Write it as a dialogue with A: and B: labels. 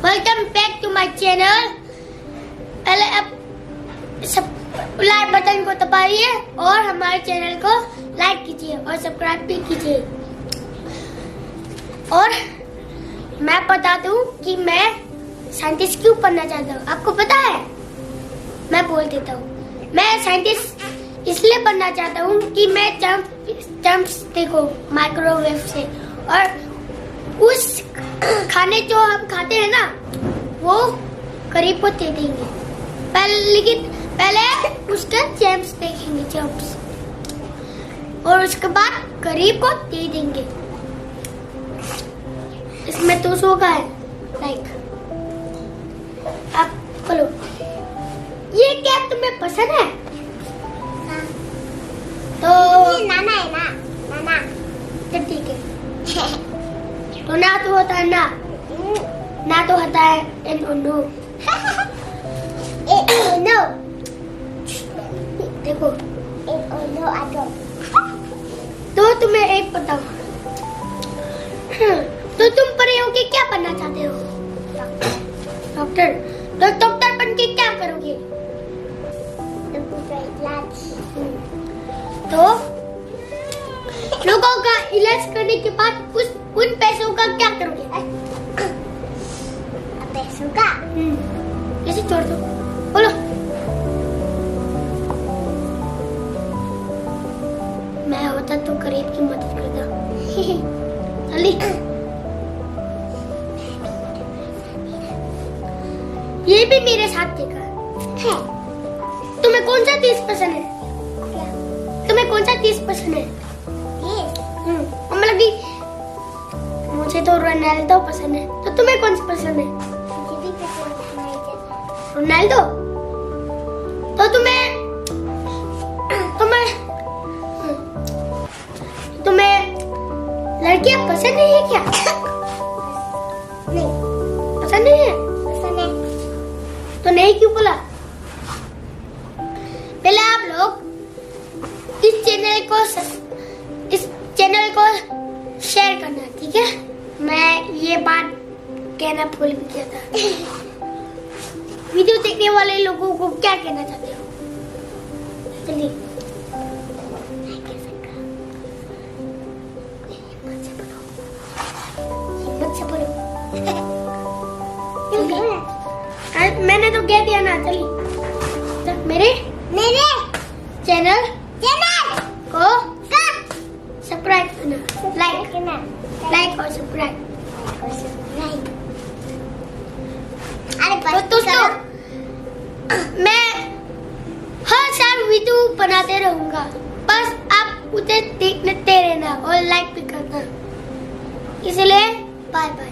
A: Welcome back to my channel. पहले अब सब लाइक बटन को दबाइए और हमारे चैनल को लाइक कीजिए और सब्सक्राइब भी कीजिए। और मैं बता दूं कि मैं साइंटिस्ट क्यों बनना चाहता हूँ। आपको पता है? मैं बोल देता हूँ। मैं साइंटिस्ट इसलिए बनना चाहता हूँ कि मैं जम्प्स देखो माइक्रोवेव से, और उस खाने जो हम खाते हैं ना वो गरीब को दे देंगे। लेकिन पहले उसका जम्प्स देखेंगे, जम्प्स, और उसके बाद गरीब को दे देंगे। इसमें 200 का है लाइक। अब बोलो, ये क्या तुम्हें पसंद है? तो
B: नाना है ना, नाना।
A: तो ठीक है। तो ना तो होता है ना, ना तो होता है एन और नो। नो देखो,
B: नो आदो।
A: तो तुम्हें एक बताओ, तो तुम बड़े होके क्या बनना चाहते हो? डॉक्टर। तो डॉक्टर बन के क्या करोगे? तो लोगों का इलाज करने के बाद उन पैसों का क्या करोगे?
B: पैसों का
A: ऐसे छोड़ दो। बोलो। मैं होता तो गरीब की मदद करता। जल्दी। ये भी मेरे साथ देखा है। तुम्हें कौन सा चीज पसंद है? तुम्हें कौन सा चीज पसंद है? मतलब कि मुझे तो रोनाल्डो पसंद है, तो तुम्हें कौन सा पसंद है? रोनाल्डो। तो तुम्हें लड़कियां पसंद नहीं है क्या?
B: नहीं
A: पसंद नहीं है?
B: पसंद है।
A: तो नहीं क्यों बोला? पहले आप लोग इस चैनल को शेयर करना, ठीक है? मैं ये बात कहना भूल भी गया था। वीडियो देखने वाले लोगों को क्या कहना चाहते हो? चलिए। हिम्मत से बोलो। मैंने तो कह दिया ना। चलिए, मेरे चैनल को सब्सक्राइब करना, लाइक और सब्सक्राइब। तो दोस्तों, मैं हर साल वीडियो बनाते रहूंगा, बस आप उसे देखते रहना और लाइक भी करना। इसलिए बाय बाय।